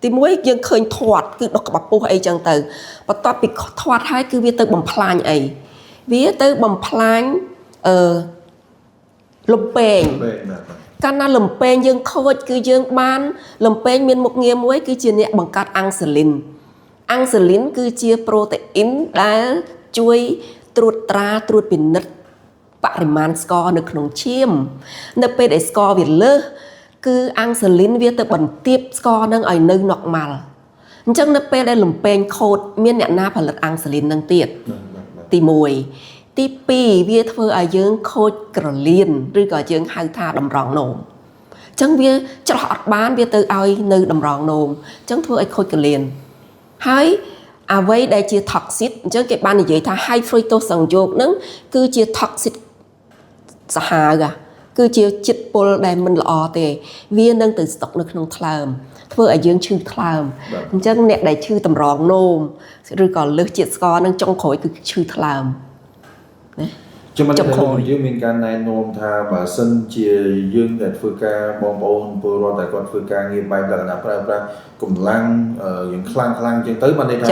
ទី1យើងឃើញធាត់គឺដុសក្បាលពោះអីចឹងទៅបន្ទាប់ពីធាត់ហើយគឺវាទៅបំផ្លាញអីវាទៅបំផ្លាញលំពេងកាលណាលំពេងយើងខូចគឺយើងបានលំពេងមានមុខងារមួយគឺជាអ្នកបង្កើតអាំងស៊ូលីនអាំងស៊ូលីនគឺជាប្រូតេអ៊ីនដែលជួយត្រួតត្រាត្រួតពិនិត្យបរិមាណស្ករនៅក្នុងឈាមនៅពេលដែលស្ករវាលើសគឺអាំងស៊ូលីនវាទៅបន្ទាបស្ករនឹងឲ្យនៅ normal អញ្ចឹងនៅពេលដែលលំពេងខូចមានអ្នកណាផលិតអាំងស៊ូលីននឹងទៀតទី1ទី2វាធ្វើឲ្យយើងខូចក្រលៀនឬក៏យើងហៅថាតម្រងនោមអញ្ចឹងវាច្រោះអត់បានវាទៅឲ្យនៅតម្រងនោមអញ្ចឹងធ្វើឲ្យខូចក្រលៀនហើយអ្វីដែលជា toxic អញ្ចឹងគេបាននិយាយថា high fructose សង្យោគហ្នឹងគឺជា toxic សាហាវគឺជាជាតិពុលដែលមិនល្អទេវានឹងទៅស្តុកនៅក្នុងថ្លើមធ្វើឲ្យយើងឈឺថ្លើមអញ្ចឹងអ្នកដែលឈឺតម្រងនោមឬក៏លើសជាតិស្ករនឹងចុងក្រោយគឺឈឺថ្លើមណាចាំតែយើងមានការណែនាំថាបើសិនជាយើងដែលធ្វើការបងប្អូនពលរដ្ឋតែគាត់ធ្វើការងារបែបលក្ខណៈប្រើប្រាស់កម្លាំងយើងខ្លាំងជាងទៅបានន័យថា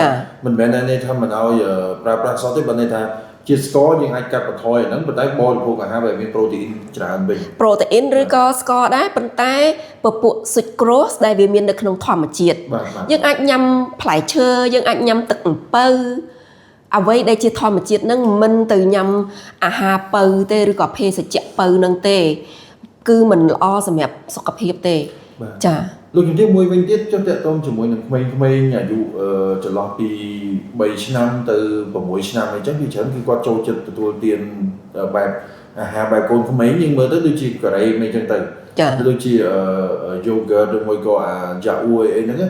មិនមែនន័យថាមិនឲ្យប្រើប្រាស់សតទេបានន័យថាជាស្ករយើងអាចកាត់បន្ថយអាហ្នឹងប៉ុន្តែបរិភោគអាហារដែលមានប្រូតេអ៊ីនច្រើនវិញប្រូតេអ៊ីនឬក៏ស្ករដែរប៉ុន្តែពពួកស៊ុចក្រូសដែលវាមាននៅក្នុងធម្មជាតិយើងអាចញ៉ាំផ្លែឈើយើងអាចញ៉ាំទឹកអំពៅអ្វីដែលជាធម្មជាតិហ្នឹងមិនទៅញ៉ាំអាហារពៅទេឬក៏ភេសជ្ជៈពៅហ្នឹងទេគឺមិនល្អសម្រាប់សុខភាពទេចាលោកជំទាវមួយវិញទៀតចុះតាក់ទងជាមួយនឹងក្មេងៗអាយុចន្លោះពី3ឆ្នាំទៅ6ឆ្នាំអីចឹងវាច្រើនគឺគាត់ចូលចិត្តទទួលទានបែបអាហារបែបកូនក្មេងយើងមើលទៅដូចជាកូរ៉េមិនចឹងទៅដូចជាyogurt ឬមួយក៏អាយ៉ាអ៊ូអីហ្នឹងតើ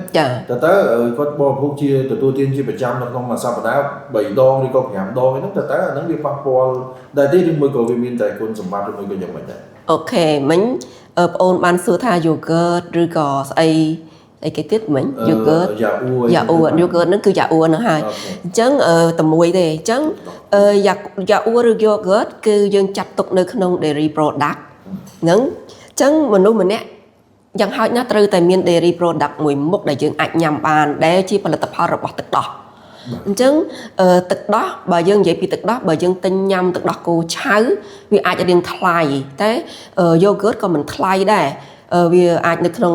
គាត់បរិភោគជាទទួលទានជាប្រចាំនៅក្នុងមួយសប្តាហ៍3ដងឬក៏5ដងអីហ្នឹងតើអាហ្នឹងវាប៉ះពាល់ដែរទេឬមួយក៏វាមានតែគុណសម្បត្តិឬមួយក៏យ៉ាងម៉េចដែរអូខេមិញប្អូនបានសួរថា yogurt ឬក៏ស្អីគេទៀតមិញ yogurt យ៉ាអ៊ូ yogurt ហ្នឹងគឺយ៉ាអ៊ូហ្នឹងហើយអញ្ចឹងតែមួយទេអញ្ចឹងយ៉ាអ៊ូឬ yogurt គឺយើងចាត់ទុកនៅក្នុង dairy product ហ្នឹងអញ្ចឹងមនុស្សម្នាក់យ៉ាងហោចណាស់ត្រូវតែមាន dairy product មួយមុខដែលយើងអាចញ៉ាំបានដែលជាផលិតផលរបស់ទឹកដោះអញ្ចឹងទឹកដោះបើយើងនិយាយពីទឹកដោះបើយើងទិញញ៉ាំទឹកដោះគោឆៅវាអាចរៀងថ្លៃតែ yogurt ក៏មិនថ្លៃដែរវាអាចនៅក្នុង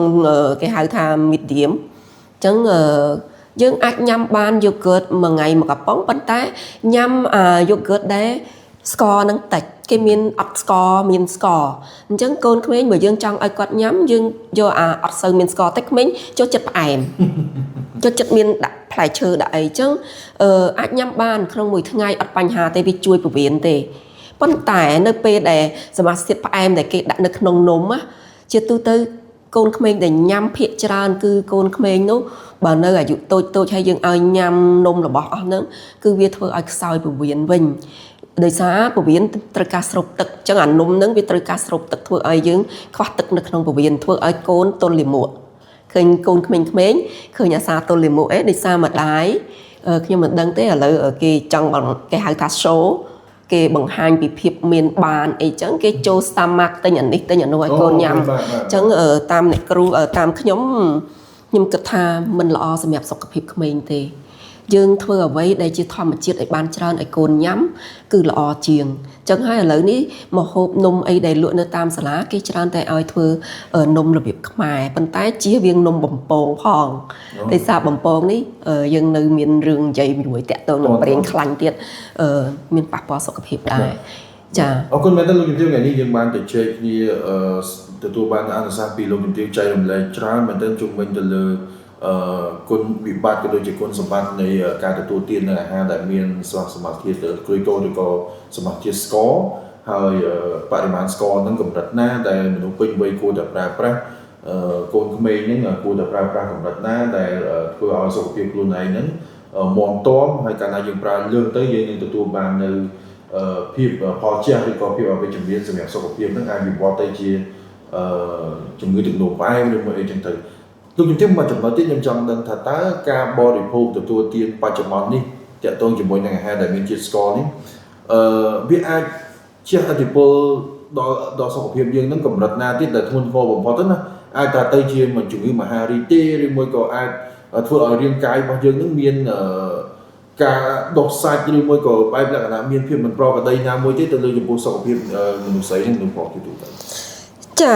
គេហៅថា medium អញ្ចឹងយើងអាចញ៉ាំបាន yogurt មួយថ្ងៃមួយកំប៉ុងប៉ុន្តែញ៉ាំyogurt ដែលស្ករនឹងតិចគេមានអត់ស្ករមានស្ករអញ្ចឹងកូនក្មេងបើយើងចង់ឲ្យគាត់ញ៉ាំយើងយកអត់សូវមានស្ករតិចក្មេងចូលចិត្តផ្អែមចូលចិត្តមានដាក់ផ្លែឈើដាក់អីអញ្ចឹងអាចញ៉ាំបានក្នុងមួយថ្ងៃអត់បញ្ហាទេវាជួយពវៀនទេប៉ុន្តែនៅពេលដែលសមាសធាតុផ្អែមដែលគេដាក់នៅក្នុងនំជាទូទៅ កូនក្មេងដែលញ៉ាំភាគច្រើនគឺកូនក្មេងនោះបើនៅអាយុតូចហើយយើងឲ្យញ៉ាំនំរបស់អស់ហ្នឹងគឺវាធ្វើឲ្យខ្សោយពោះវៀនវិញដោយសារពោះវៀនត្រូវការស្រូបទឹកអញ្ចឹងអានំហ្នឹងវាត្រូវការស្រូបទឹកធ្វើឲ្យយើងខ្វះទឹកនៅក្នុងពោះវៀនធ្វើឲ្យកូនទល់លាមកឃើញកូនក្មេងៗឃើញអាសាទល់លាមកដោយសារម្ដាយខ្ញុំមិនដឹងទេឥឡូវគេចង់គេហៅថា show គេបង្ហាញពីភាពមានបានអីចឹងគេចូល stomach ទិញអានេះទិញអានោះឲ្យកូនញ៉ាំអញ្ចឹងតាមអ្នកគ្រូតាមខ្ញុំគិតថាมันល្អសម្រាប់សុខភាពក្មេងទេយើងធ្វើអ្វីដែលជាធម្មជាតិឲ្យបានច្រើនឲ្យកូនញ៉ាំគឺល្អជាងអញ្ចឹងហើយឥឡូវនេះមកហូបនំអីដែលលក់នៅតាមសាលាគេច្រើនតែឲ្យធ្វើនំរបៀបខ្មែរប៉ុន្តែជៀសវាងនំបំពងផងដោយសារបំពងនេះយើងនៅមានរឿងនិយាយមួយតាក់ទងនឹងប្រេងខ្លាញ់ទៀតមានប៉ះពាល់សុខភាពដែរចាអរគុណមែនតើលោកជំទាវថ្ងៃនេះយើងបានទៅជែកគ្នាទទួលបានអនុសាសន៍ពីលោកជំទាវចែករំលែកច្រើនមែនតើជុំវិញទៅលើគុណវិបត្តិក៏ដូចជាគុណសម្បត្តិនៃការទទួលទាននៅអាហារដែលមានសមាសធាតុក្រូចកូនឬក៏សមាសធាតុស្ករហើយបរិមាណស្ករហ្នឹងកម្រិតណាដែលមនុស្សពេញវ័យគួរតែប្រើប្រាស់កូនក្មេងហ្នឹងគួរតែប្រើប្រាស់កម្រិតណាដែលធ្វើឲ្យសុខភាពខ្លួនឯងហ្នឹងមាំទាំហើយកាលណាយើងប្រើលឿនទៅយើងនឹងទទួលបាននៅភាពផលជះឬក៏ភាពអវិជ្ជមានសម្រាប់សុខភាពហ្នឹងអាចវិវត្តទៅជាជំងឺទឹកនោមផ្អែមឬមួយអីចឹងទៅលោកជំទាវមកចំណុចទៀតខ្ញុំចង់ដឹងថាតើការបរិភោគទទួលទានបច្ចុប្បន្ននេះតាក់ទងជាមួយនឹងអាហារដែលមានជាតិស្ករនេះវាអាចជះឥទ្ធិពលដល់សុខភាពយើងនឹងកម្រិតណាទៀតដែលធ្ងន់ធ្ងរបំផុតទៅណាអាចថាទៅជាជំងឺមហារីកទេឬមួយក៏អាចធ្វើឲ្យរាងកាយរបស់យើងនឹងមានការដុសសាច់ឬមួយក៏បែបលក្ខណៈមានភាពមិនប្រក្រតីណាមួយទេទៅលើចំពោះសុខភាពមនុស្សស្រីនឹងនឹងប្រកបទៅចា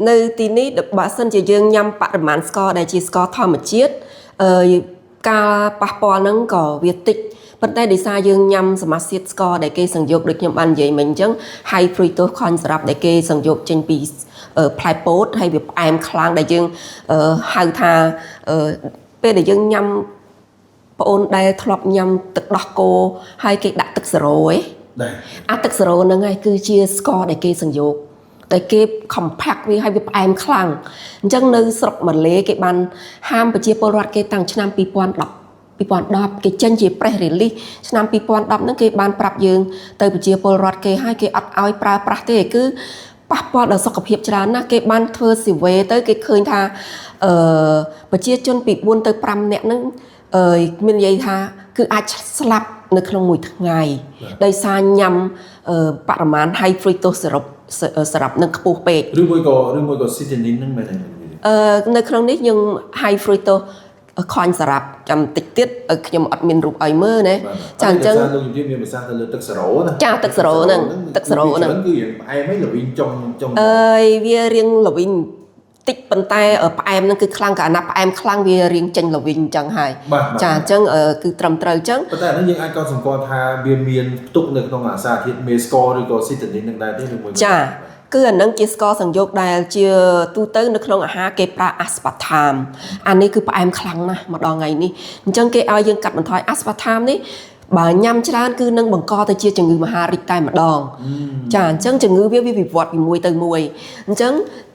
នៅទីនេះបើសិនជាយើងញ៉ាំបរិមាណស្ករដែលជាស្ករធម្មជាតិការប៉ះពាល់ហ្នឹងក៏វាតិចប៉ុន្តែដោយសារយើងញ៉ាំសមាសធាតុស្ករដែលគេសង្យកដូចខ្ញុំបាននិយាយមិញអញ្ចឹង high fructose corn syrup ដែលគេសង្យកចេញពីផ្លែពោតហើយវាផ្អែមខ្លាំងដែលយើងហៅថាពេលដែលយើងញ៉ាំប្អូនដែលធ្លាប់ញ៉ាំទឹកដោះគោហើយគេដាក់ទឹកសេរ៉ូអាទឹកសេរ៉ូហ្នឹងហើយគឺជាស្ករដែលគេសង្យកតែគេ compact វាឲ្យវាផ្អែមខ្លាំងអញ្ចឹងនៅស្រុកម៉ាឡេគេបានហាមប្រជាពលរដ្ឋគេតាំងឆ្នាំ2010គេចេញជា press release ឆ្នាំ2010ហ្នឹងគេបានប្រាប់យើងទៅប្រជាពលរដ្ឋគេឲ្យគេអត់ឲ្យប្រើប្រាស់ទេគឺប៉ះពាល់ដល់សុខភាពច្រើនណាស់គេបានធ្វើ survey ទៅគេឃើញថាប្រជាជនពី4ទៅ5នាក់ហ្នឹងមាននិយាយថាគឺអាចស្លាប់នៅក្នុងមួយថ្ងៃដោយសារញ៉ាំបរិមាណ high fructose syrup នឹងខ្ពស់ពេកឬមួយក៏ cysteine ហ្នឹងមែនទេនៅក្នុងនេះយើង high fructose corn syrup ចាំតិចទៀតខ្ញុំអត់មានរូបឲ្យមើលណាចាអញ្ចឹងលោកជំទាវមានប្រសាសន៍ទៅលើទឹកសេរ៉ូណាចាទឹកសេរ៉ូហ្នឹងទឹកសេរ៉ូហ្នឹងគឺរៀងផ្អែមហើយល្វីងចុងវារៀងល្វីងតិចប៉ុន្តែផ្អែមហ្នឹងគឺខ្លាំងកាលណាផ្អែមខ្លាំងវារៀងចេញល្វីងអញ្ចឹងហើយចាអញ្ចឹងគឺត្រឹមត្រូវអញ្ចឹងប៉ុន្តែអានេះយើងអាចកត់សម្គាល់ថាវាមានផ្ទុកនៅក្នុងអាសារធាតុមេស្ករឬក៏ស៊ីតានីននឹងដែរទេឬមួយចាគឺអានឹងជាស្ករសង្យកដែលជាទូទៅនៅក្នុងអាហារគេប្រើអាស្ប៉ាថាមអានេះគឺផ្អែមខ្លាំងណាស់ម្ដងថ្ងៃនេះអញ្ចឹងគេឲ្យយើងកាត់បន្ថយអាស្ប៉ាថាមនេះបើញ៉ាំច្រើនគឺនឹងបង្កទៅជាជំងឺមហារីកតែម្ដងចាអញ្ចឹងជំងឺវាវិវត្តពីមួយទៅមួយអញ្ចឹង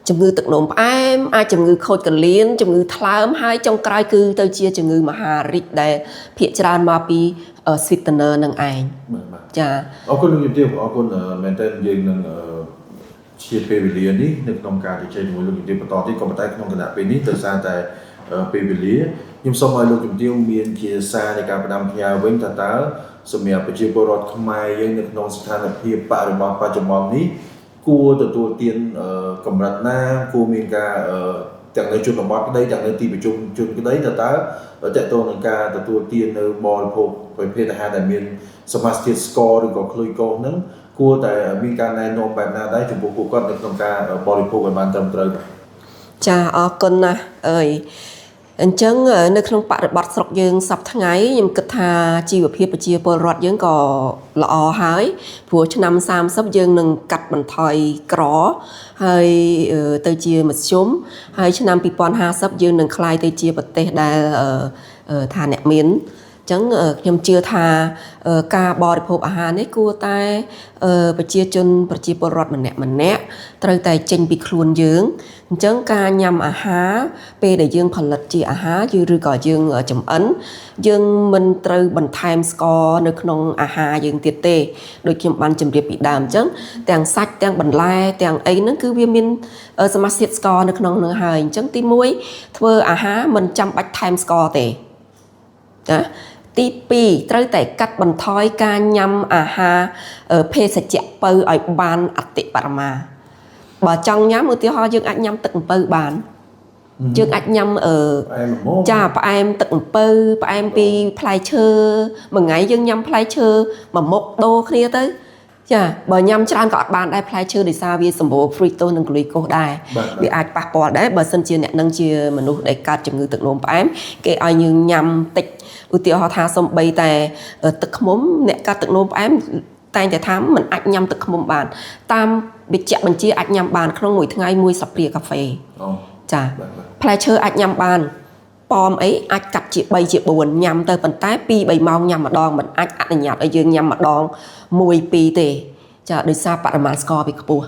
ជំងឺទឹកនោមផ្អែមអាចជំងឺខូចកលៀនជំងឺថ្លើមហើយចុងក្រោយគឺទៅជាជំងឺមហារីកដែលភាគច្រើនមកពី sweetener នឹងឯងចាអរគុណលោកជំទាវអរគុណមែនតើយើងនឹងជាពេលវេលានេះនៅក្នុងការជជែកជាមួយលោកជំទាវបន្តទៀតក៏ប៉ុន្តែក្នុងគណៈពេលនេះដោយសារតែពេលវេលាខ្ញុំសូមឲ្យលោកជំទាវមានជាសារនៃការផ្ដាំផ្ញើវិញថាតើសម្រាប់ប្រជាពលរដ្ឋខ្មែរយើងនៅក្នុងស្ថានភាពបរិបទបច្ចុប្បន្ននេះគួរទទួលទានកម្រិតណាគួរមានការទាំងនៅជនបទក្តីទាំងនៅទីប្រជុំជនក្តីតើតើតើតើនឹងការទទួលទាននៅបរិភោគប្រភេទអាហារដែលមានសមាសធាតុស្ករឬក៏ក្លូចកូសហ្នឹងគួរតែមានការណែនាំបែបណាដែរចំពោះពួកគាត់នៅក្នុងការបរិភោគឲ្យបានត្រឹមត្រូវចាអរគុណណាស់អញ្ចឹងនៅក្នុងបរិបទស្រុកយើងសប្តាហ៍ថ្ងៃខ្ញុំគិតថាជីវភាពប្រជាពលរដ្ឋយើងក៏ល្អហើយព្រោះឆ្នាំ30យើងនឹងកាត់បន្ថយក្រហើយទៅជាមធ្យមហើយឆ្នាំ2050យើងនឹងក្លាយទៅជាប្រទេសដែលថាអ្នកមាន ចឹងខ្ញុំជឿថាការបរិភោគអាហារនេះគួរតែប្រជាជនប្រជាពលរដ្ឋម្នាក់ត្រូវតែចេញពីខ្លួនយើងអញ្ចឹងការញ៉ាំអាហារពេលដែលយើងផលិតជាអាហារឬក៏យើងចម្អិនយើងមិនត្រូវបន្ថែមស្ករនៅក្នុងអាហារយើងទៀតទេដូចខ្ញុំបានជម្រាបពីដើមអញ្ចឹងទាំងសាច់ទាំងបន្លែទាំងអីហ្នឹងគឺវាមានសមាសធាតុស្ករនៅក្នុងនោះហើយអញ្ចឹងទី1ធ្វើអាហារមិនចាំបាច់ថែមស្ករទេណាទី2ត្រូវតែកាត់បន្ថយការញ៉ាំអាហារភេសជ្ជៈពៅឲ្យបានអតិបរមាបើចង់ញ៉ាំឧទាហរណ៍យើងអាចញ៉ាំទឹកអំពៅបានយើងអាចញ៉ាំចាផ្អែមទឹកអំពៅផ្អែមពីផ្លែឈើមួយថ្ងៃយើងញ៉ាំផ្លែឈើមួយមុខដូរគ្នាទៅចាបើញ៉ាំច្រើនក៏អត់បានដែរផ្លែឈើដោយសារវាសម្បូរ fructose និង glucose ដែរវាអាចប៉ះពាល់ដែរបើសិនជាអ្នកនឹងជាមនុស្សដែលកើតជំងឺទឹកនោមផ្អែមគេឲ្យយើងញ៉ាំតិចឧទាហរណ៍ថាសំបីតែទឹកឃ្មុំអ្នកកើតទឹកនោមផ្អែមតែងតែថាមិនអាចញ៉ាំទឹកឃ្មុំបានតាមវិជ្ជបញ្ជាអាចញ៉ាំបានក្នុងមួយថ្ងៃមួយស្លាបព្រាកាហ្វេចាផ្លែឈើអាចញ៉ាំបានប៉មអីអាចកាត់ជា3ជា4ញ៉ាំទៅប៉ុន្តែ2 3ម៉ោងញ៉ាំម្ដងមិនអាចអនុញ្ញាតឲ្យយើងញ៉ាំម្ដង1 2ទេចាដោយសារបរិមាណស្ករវាខ្ពស់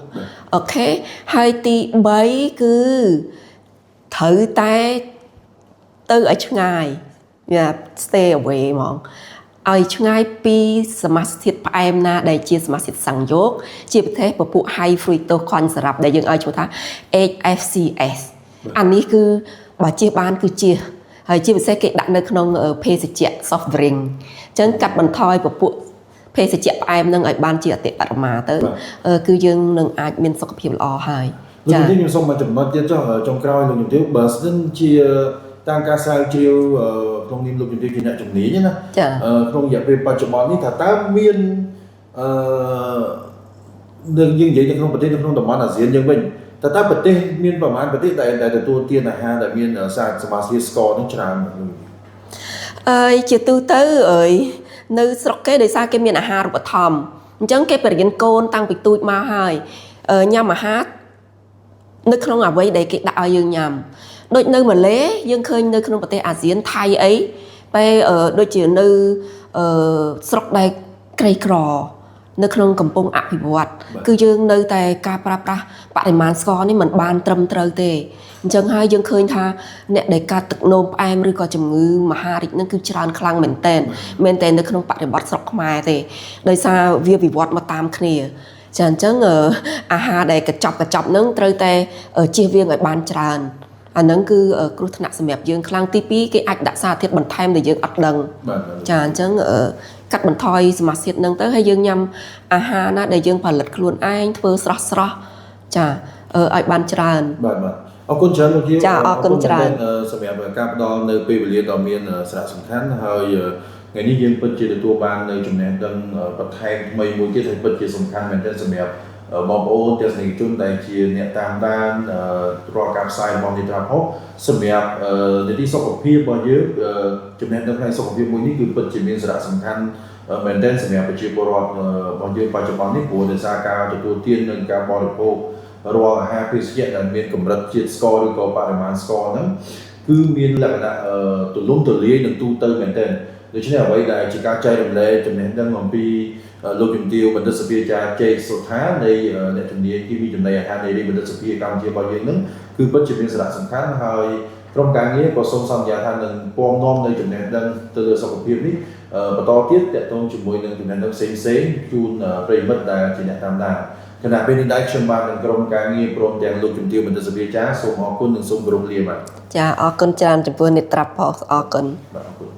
អូខេហើយទី3គឺត្រូវតែទៅឲ្យឆ្ងាយ stay away ហ្មងឲ្យឆ្ងាយពីសមាសធាតុផ្អែមណាដែលជាសមាសធាតុសង្យោគជាប្រភេទពពួក high fructose corn syrup ដែលយើងឲ្យឈ្មោះថា HFCS អានេះគឺបើជិះបានគឺជាហើយជាពិសេសគេដាក់នៅក្នុងភេសជ្ជៈ soft drink អញ្ចឹងកាត់បន្ថយពពួកភេសជ្ជៈផ្អែមនឹងឲ្យបានជាអតិបរមាទៅគឺយើងនឹងអាចមានសុខភាពល្អហើយចា៎ខ្ញុំសូមមកចំណុចទៀតចុងក្រោយលោកជំទាវបើសិនជាតាមការស្រាវជ្រាវក្នុងនាមលោកជំទាវជាអ្នកជំនាញណាក្នុងរយៈពេលបច្ចុប្បន្ននេះថាតើមានយើងនិយាយនៅក្នុងប្រទេសនៅក្នុងតំបន់អាស៊ានយើងវិញតើប្រទេសមានប្រមាណប្រទេសដែលទទួលទានអាហារដែលមានសារសមាសធាតុស្ករនឹងច្រើនជាទូទៅនៅស្រុកគេដោយសារគេមានអាហារូបត្ថម្ភអញ្ចឹងគេបរិញ្ញាកូនតាំងពីទូចមកហើយញ៉ាំអាហារនៅក្នុងអ្វីដែលគេដាក់ឲ្យយើងញ៉ាំដូចនៅម៉ាឡេយើងឃើញនៅក្នុងប្រទេសអាស៊ានថៃអីពេលដូចជានៅស្រុកដែលក្រីក្រនៅក្នុងកំពង់អភិវឌ្ឍគឺយើងនៅតែការប្រើប្រាស់បរិមាណស្ករនេះមិនបានត្រឹមត្រូវទេអញ្ចឹងហើយយើងឃើញថាអ្នកដែលកើតទឹកនោមផ្អែមឬក៏ជំងឺមហារីកហ្នឹងគឺច្រើនខ្លាំងមែនតែននៅក្នុងបរិបទស្រុកខ្មែរទេដោយសារវាវិវត្តមកតាមគ្នាចាអញ្ចឹងអាហារដែលកញ្ចប់ហ្នឹងត្រូវតែជៀសវាងឲ្យបានច្រើនអាហ្នឹងគឺគ្រោះថ្នាក់សម្រាប់យើងខ្លាំងទី2គេអាចដាក់សារធាតុបន្ថែមដែលយើងអត់ដឹងចាអញ្ចឹងកាត់បន្ថយសមាសធាតុហ្នឹងទៅហើយយើងញ៉ាំអាហារណាដែលយើងផលិតខ្លួនឯងធ្វើស្រស់ចាឲ្យបានច្រើនបាទអរគុណច្រើនលោកយាយចាអរគុណច្រើនសម្រាប់ការផ្ដល់នៅពេលវេលាដ៏មានសារៈសំខាន់ហើយថ្ងៃនេះយើងពិតជាទទួលបាននៅចំណេះដឹងបន្ថែមថ្មីមួយទៀតហើយពិតជាសំខាន់មែនទែនសម្រាប់បងប្អូនទស្សនិកជនដែលជាអ្នកតាមដានរាល់ការផ្សាយរបស់នេះថាសម្រាប់នីតិសុខភាពរបស់យើងចំណេះដឹងផ្នែកសុខភាពមួយនេះគឺពិតជាមានសារៈសំខាន់មែនទែនសម្រាប់ប្រជាពលរដ្ឋរបស់យើងបច្ចុប្បន្ននេះព្រោះដោយសារការទទួលទាននិងការបរិភោគរាល់អាហារភេសជ្ជៈដែលមានកម្រិតជាតិស្ករឬក៏បរិមាណស្ករហ្នឹងគឺមានលក្ខណៈទូលំទូលាយនិងទូទៅមែនទែនដូច្នេះអ្វីដែលជាការចែករំលែកចំណេះដឹងអំពីលោកជំទាវបណ្ឌិតសភាចារ្យជ័យសុថានៃអ្នកជំនាញគីមីចំណីអាហារនៃបណ្ឌិតសភាកម្ពុជារបស់យើងហ្នឹងគឺពិតជាមានសារៈសំខាន់ហើយក្រុមការងារក៏សូមសន្យាថានឹងពំនាំនៅចំណេះដឹងទៅលើសុខភាពនេះបន្តទៀតទាក់ទងជាមួយនឹងចំណេះដឹងផ្សេងៗជូនប្រិយមិត្តដែលជាអ្នកតាមដានគណៈពេលនេះដែរខ្ញុំបាននឹងក្រុមការងារព្រមទាំងលោកជំទាវបណ្ឌិតសភាចារ្យសូមអរគុណនិងសូមគោរពលាបាទចាអរគុណច្រើនចំពោះអ្នកត្រាប់ផងអរគុណបាទអរគុណ